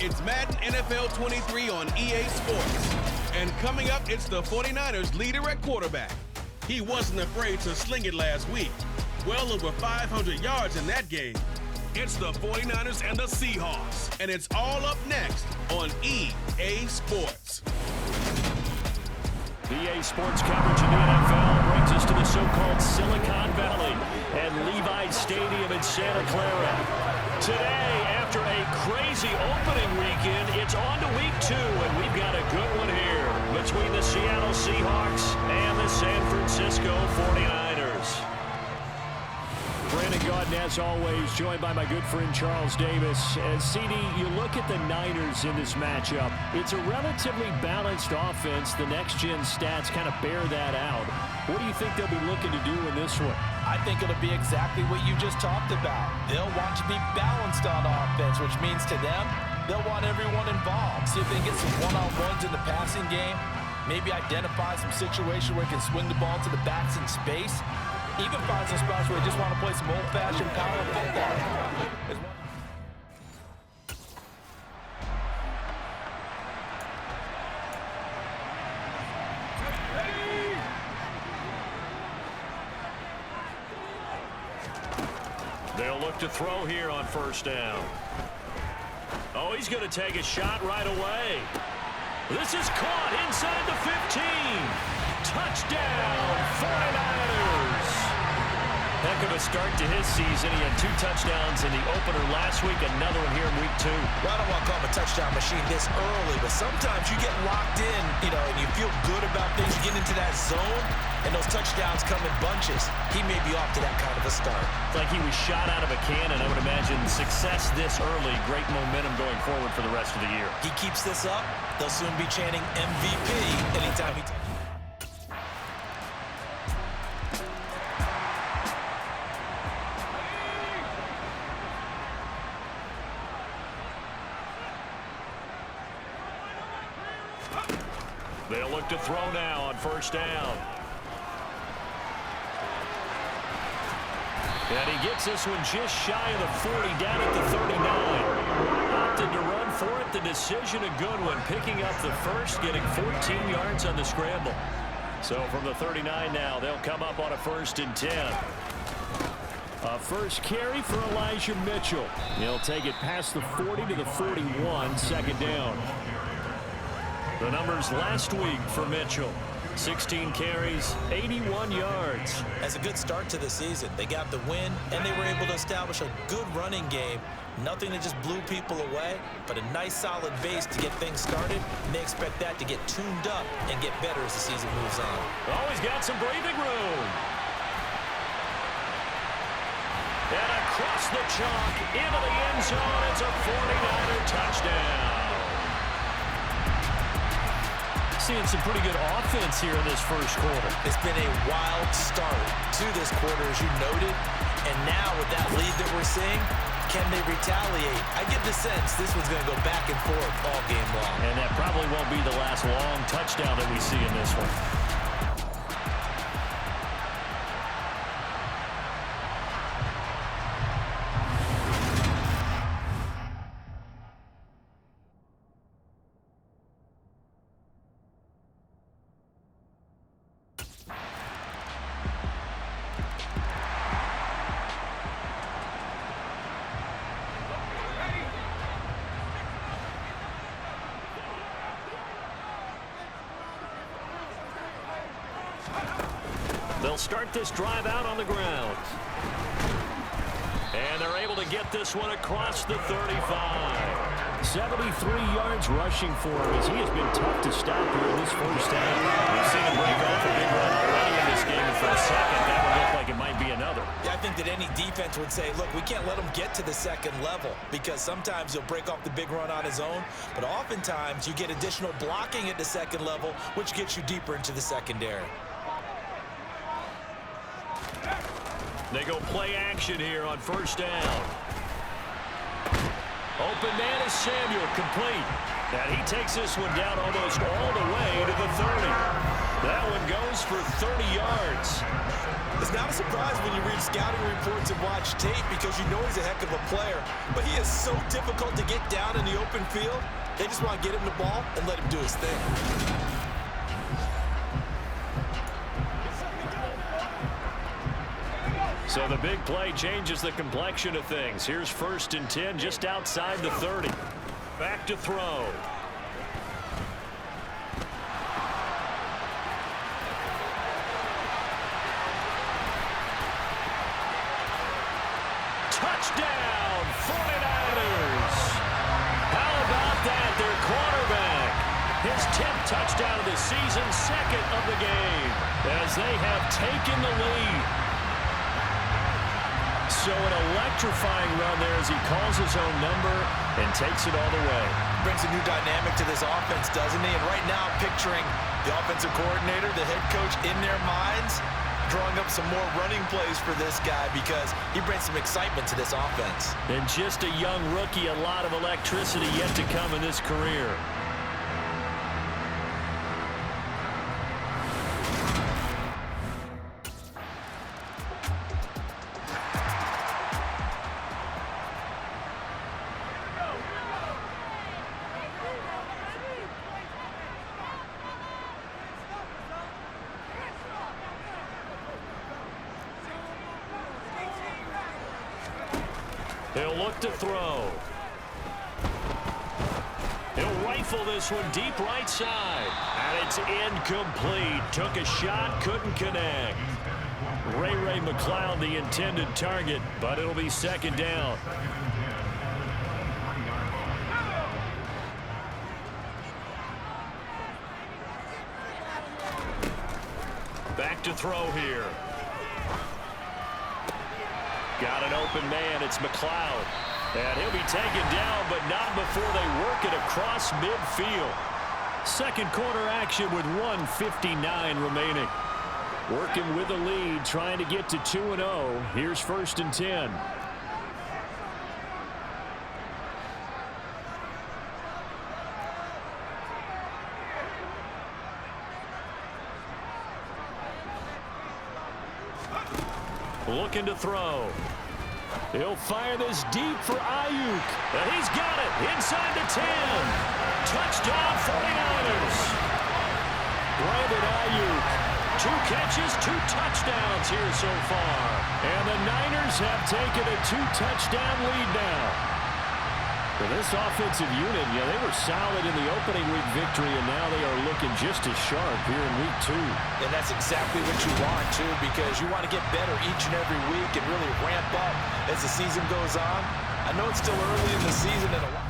it's Madden NFL 23 on EA Sports. And coming up, it's the 49ers leader at quarterback. He wasn't afraid to sling it last week. Well over 500 yards in that game. It's the 49ers and the Seahawks. And it's all up next on EA Sports. EA Sports coverage of the NFL brings us to the so-called Silicon Valley and Levi's Stadium in Santa Clara. Today, after a crazy opening weekend, it's on to week 2, and we've got a good one here between the Seattle Seahawks and the San Francisco 49ers. Brandon Gaudin, as always, joined by my good friend Charles Davis. As CD, you look at the Niners in this matchup. It's a relatively balanced offense. The next-gen stats kind of bear that out. What do you think they'll be looking to do in this one? I think it'll be exactly what you just talked about. They'll want to be balanced on offense, which means to them, they'll want everyone involved. See if they can get some one-on-ones in the passing game. Maybe identify some situation where they can swing the ball to the backs in space. Even find some spots where they just want to play some old-fashioned power football. They'll look to throw here on first down. Oh, he's going to take a shot right away. This is caught inside the 15. Touchdown, 49ers. Heck of a start to his season. He had 2 touchdowns in the opener last week, another one here in week 2. Well, I don't want to call him a touchdown machine this early, but sometimes you get locked in, and you feel good about things. You get into that zone, and those touchdowns come in bunches. He may be off to that kind of a start. It's like he was shot out of a cannon. I would imagine success this early, great momentum going forward for the rest of the year. He keeps this up, they'll soon be chanting MVP anytime he... They'll look to throw now on first down. And he gets this one just shy of the 40, down at the 39. Opted to run for it. The decision a good one. Picking up the first, getting 14 yards on the scramble. So from the 39 now, they'll come up on a 1st and 10. A first carry for Elijah Mitchell. He'll take it past the 40 to the 41, 2nd down. The numbers last week for Mitchell. 16 carries, 81 yards. As a good start to the season, they got the win, and they were able to establish a good running game. Nothing that just blew people away, but a nice solid base to get things started, and they expect that to get tuned up and get better as the season moves on. Always got some breathing room. And across the chalk, into the end zone, it's a 49er touchdown. Seeing some pretty good offense here in this first quarter. It's been a wild start to this quarter, as you noted. And now with that lead that we're seeing, can they retaliate? I get the sense this one's going to go back and forth all game long. And that probably won't be the last long touchdown that we see in this one. They'll start this drive out on the ground. And they're able to get this one across the 35. 73 yards rushing for him as he has been tough to stop here in this first half. We've seen him break off a big run already in this game, and for a second that would look like it might be another. Yeah, I think that any defense would say, look, we can't let him get to the second level, because sometimes he'll break off the big run on his own, but oftentimes you get additional blocking at the second level, which gets you deeper into the secondary. They go play action here on first down. Open man is Samuel, complete. And he takes this one down almost all the way to the 30. That one goes for 30 yards. It's not a surprise when you read scouting reports and watch tape because you know he's a heck of a player. But he is so difficult to get down in the open field. They just want to get him the ball and let him do his thing. So the big play changes the complexion of things. Here's 1st and 10 just outside the 30. Back to throw. Touchdown, 49ers. How about that? Their quarterback. His 10th touchdown of the season, 2nd of the game, as they have taken the lead. So an electrifying run there as he calls his own number and takes it all the way. Brings a new dynamic to this offense, doesn't he? And right now I'm picturing the offensive coordinator, the head coach in their minds, drawing up some more running plays for this guy because he brings some excitement to this offense. And just a young rookie, a lot of electricity yet to come in this career. He'll look to throw. He'll rifle this one deep right side. And it's incomplete. Took a shot, couldn't connect. Ray McCloud, the intended target, but it'll be 2nd down. Back to throw here. Got an open man. It's McCloud. And he'll be taken down, but not before they work it across midfield. 2nd quarter action with 1:59 remaining. Working with the lead, trying to get to 2-0. Here's 1st and 10. Looking to throw. He'll fire this deep for Ayuk. And he's got it inside the 10. Touchdown 49ers. Brandon Ayuk. 2 catches, 2 touchdowns here so far. And the Niners have taken a 2-touchdown lead now. For this offensive unit, yeah, they were solid in the opening week victory, and now they are looking just as sharp here in week 2. And that's exactly what you want, too, because you want to get better each and every week and really ramp up as the season goes on. I know it's still early in the season and a lot.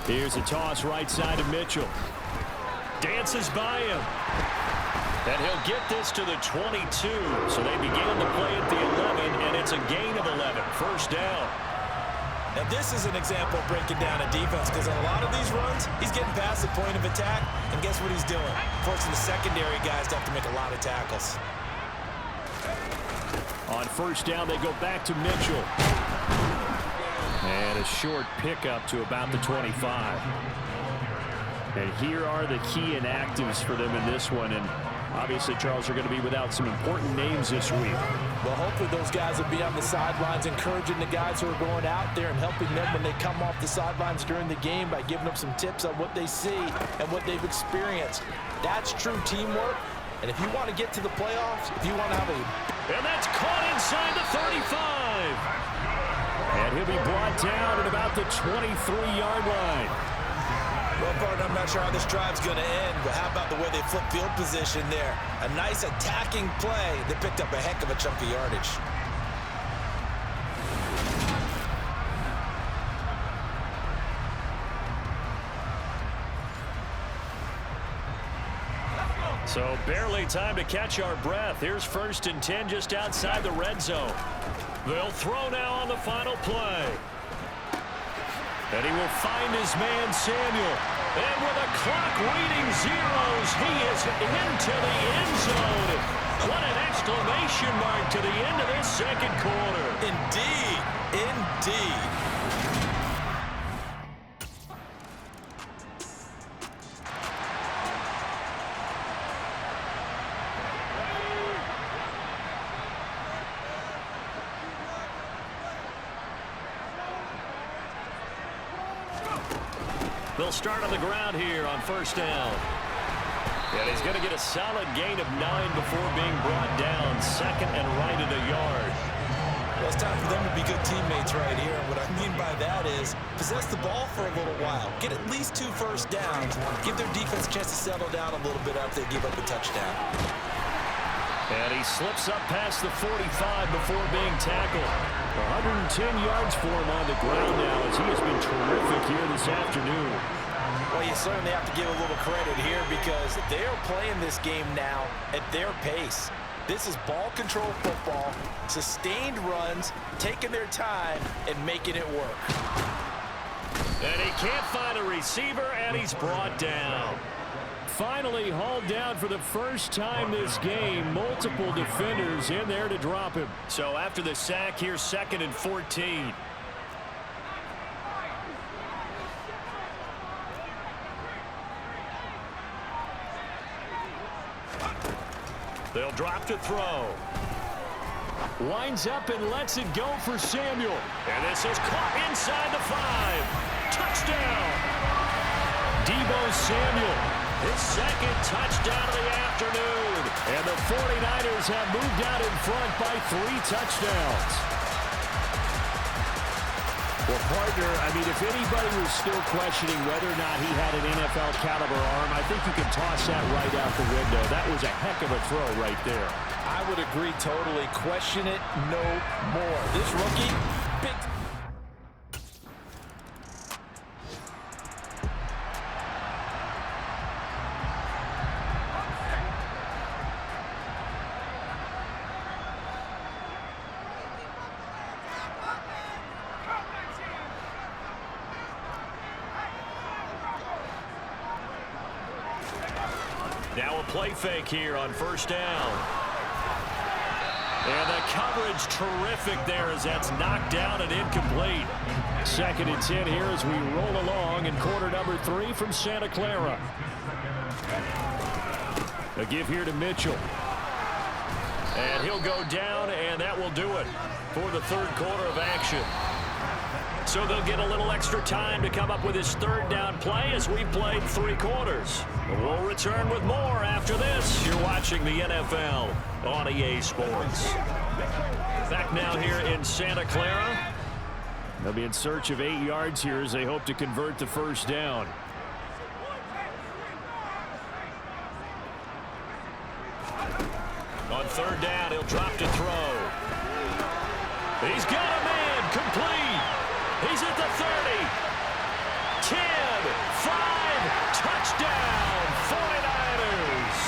Here's a toss right side to Mitchell. Dances by him. And he'll get this to the 22. So they began the play at the 11, and it's a gain of 11. 1st down. Now this is an example of breaking down a defense because on a lot of these runs, he's getting past the point of attack, and guess what he's doing? Forcing the secondary guys to have to make a lot of tackles. On 1st down, they go back to Mitchell. And a short pickup to about the 25. And here are the key inactives for them in this one. And obviously, Charles, are going to be without some important names this week. Well, hopefully those guys will be on the sidelines encouraging the guys who are going out there and helping them when they come off the sidelines during the game by giving them some tips on what they see and what they've experienced. That's true teamwork. And if you want to get to the playoffs, if you want to have a... And that's caught inside the 35. And he'll be brought down at about the 23-yard line. Well, partner, I'm not sure how this drive's going to end, but how about the way they flip field position there? A nice attacking play that picked up a heck of a chunk of yardage. So barely time to catch our breath. Here's 1st and 10 just outside the red zone. They'll throw now on the final play. And he will find his man, Samuel. And with a clock reading zeros, he is into the end zone. What an exclamation mark to the end of this second quarter. Indeed. Indeed. They'll start on the ground here on 1st down. And he's going to get a solid gain of 9 before being brought down. 2nd and right at a yard. Well, it's time for them to be good teammates right here. And what I mean by that is possess the ball for a little while. Get at least 2 first downs. Give their defense a chance to settle down a little bit after they give up a touchdown. And he slips up past the 45 before being tackled. 110 yards for him on the ground now as he has been terrific here this afternoon. Well, you certainly have to give a little credit here because they're playing this game now at their pace. This is ball control football, sustained runs, taking their time, and making it work. And he can't find a receiver, and he's brought down. Finally hauled down for the first time this game. Multiple defenders in there to drop him. So after the sack, here's 2nd and 14. They'll drop to throw. Winds up and lets it go for Samuel. And this is caught inside the 5. Touchdown. Deebo Samuel. His 2nd touchdown of the afternoon. And the 49ers have moved out in front by 3 touchdowns. Well, partner, I mean, if anybody was still questioning whether or not he had an NFL caliber arm, I think you can toss that right out the window. That was a heck of a throw right there. I would agree totally. Question it no more. This rookie, big... Now a play fake here on 1st down. And the coverage terrific there as that's knocked down and incomplete. 2nd and 10 here as we roll along in quarter number 3 from Santa Clara. A give here to Mitchell. And he'll go down, and that will do it for the 3rd quarter of action. So they'll get a little extra time to come up with his 3rd down play as we've played 3 quarters. We'll return with more after this. You're watching the NFL on EA Sports. Back now here in Santa Clara. They'll be in search of 8 yards here as they hope to convert the 1st down. On 3rd down, he'll drop to throw. He's got a man complete. He's at the 30. 10, 5, touchdown, 49ers.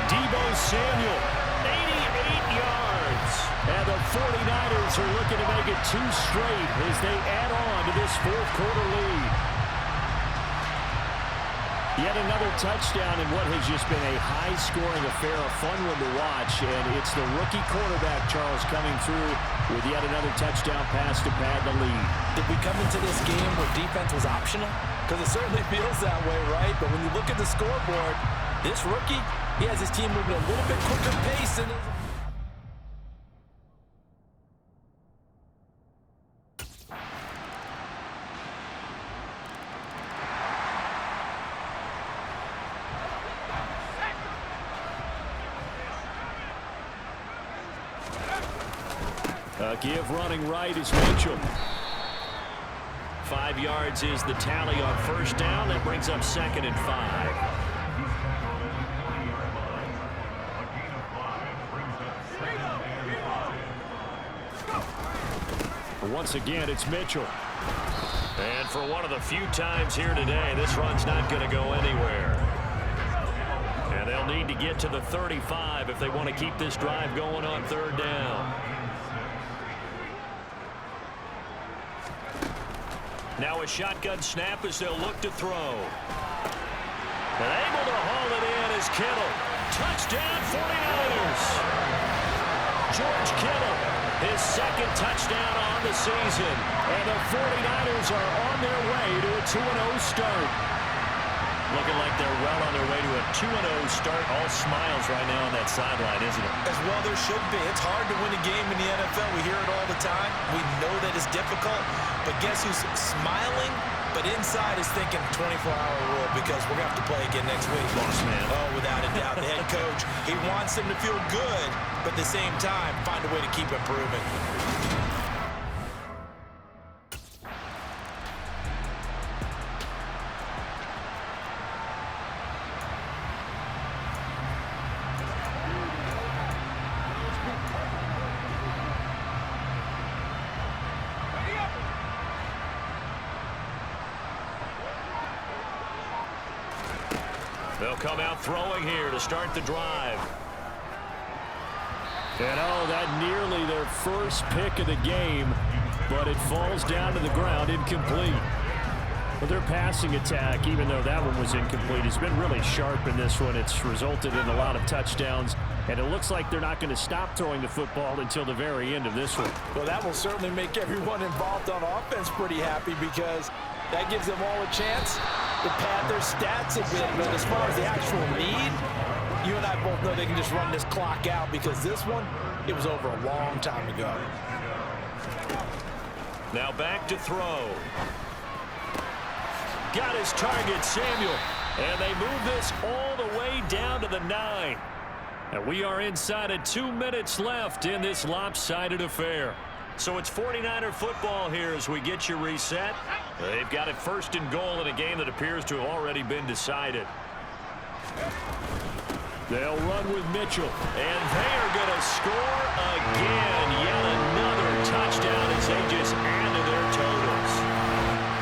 Deebo Samuel, 88 yards. And the 49ers are looking to make it 2 straight as they add on to this 4th quarter lead. Yet another touchdown in what has just been a high-scoring affair, a fun one to watch. And it's the rookie quarterback, Charles, coming through with yet another touchdown pass to pad the lead. Did we come into this game where defense was optional? Because it certainly feels that way, right? But when you look at the scoreboard, this rookie, he has his team moving a little bit quicker pace than his... Give running right is Mitchell. 5 yards is the tally on 1st down. That brings up 2nd and 5. Once again, it's Mitchell. And for one of the few times here today, this run's not going to go anywhere. And they'll need to get to the 35 if they want to keep this drive going on third down. Now a shotgun snap as they'll look to throw. And able to haul it in is Kittle. Touchdown 49ers. George Kittle, his second touchdown on the season. And the 49ers are on their way to a 2-0 start. Looking like they're well on their way to a 2-0 start. All smiles right now on that sideline, isn't it? As well there should be. It's hard to win a game in the NFL. We hear it all the time. We know that it's difficult. But guess who's smiling? But inside is thinking 24-hour rule because we're going to have to play again next week. Boss man. Oh, without a doubt. The head coach, he wants them to feel good, but at the same time, find a way to keep improving. They'll come out throwing here to start the drive. And oh, that nearly their first pick of the game, but it falls down to the ground incomplete. But their passing attack, even though that one was incomplete, has been really sharp in this one. It's resulted in a lot of touchdowns, and it looks like they're not going to stop throwing the football until the very end of this one. Well, that will certainly make everyone involved on offense pretty happy because that gives them all a chance to pad their stats a bit. But as far as the actual need, you and I both know they can just run this clock out because this one, it was over a long time ago. Now back to throw. Got his target, Samuel. And they move this all the way down to the 9. And we are inside of 2 minutes left in this lopsided affair. So it's 49er football here as we get you reset. They've got it first and goal in a game that appears to have already been decided. They'll run with Mitchell. And they are going to score again. Yet another touchdown as they just add to their totals.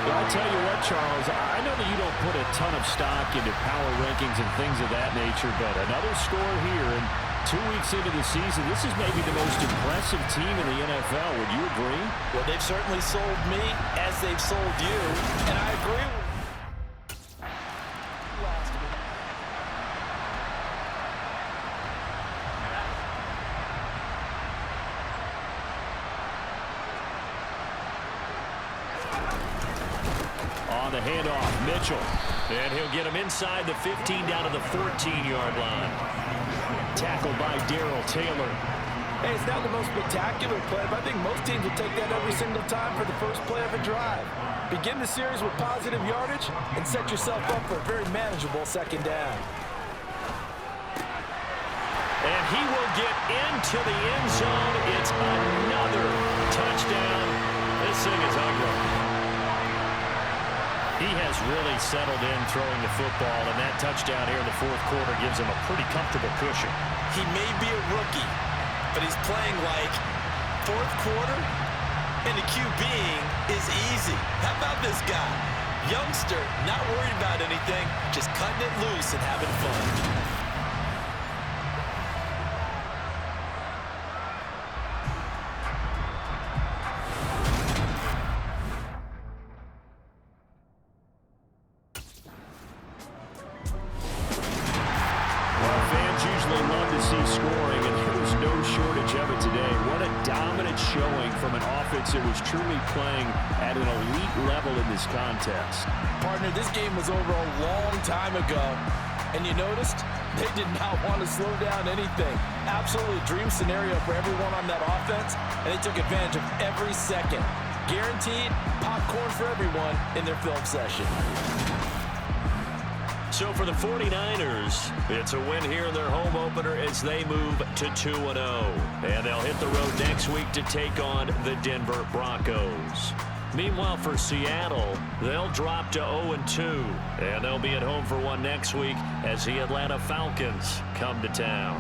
Well, I tell you what, Charles, I know that you don't put a ton of stock into power rankings and things of that nature, but another score here, and 2 weeks into the season, this is maybe the most impressive team in the NFL. Would you agree? Well, they've certainly sold me as they've sold you, and I agree with you. On the handoff, Mitchell. And he'll get him inside the 15 down to the 14-yard line. Tackled by Darrell Taylor. Hey, it's not the most spectacular play, but I think most teams will take that every single time for the first play of a drive. Begin the series with positive yardage and set yourself up for a very manageable second down. And he will get into the end zone. It's another touchdown. This thing is ugly. He has really settled in throwing the football, and that touchdown here in the fourth quarter gives him a pretty comfortable cushion. He may be a rookie, but he's playing like fourth quarter, and the QBing is easy. How about this guy? Youngster, not worried about anything, just cutting it loose and having fun. Scoring, and there was no shortage of it today. What a dominant showing from an offense that was truly playing at an elite level in this contest. Partner, this game was over a long time ago, and you noticed they did not want to slow down anything. Absolutely dream scenario for everyone on that offense, and they took advantage of every second. Guaranteed popcorn for everyone in their film session. So for the 49ers, it's a win here in their home opener as they move to 2-0. And they'll hit the road next week to take on the Denver Broncos. Meanwhile, for Seattle, they'll drop to 0-2. And they'll be at home for one next week as the Atlanta Falcons come to town.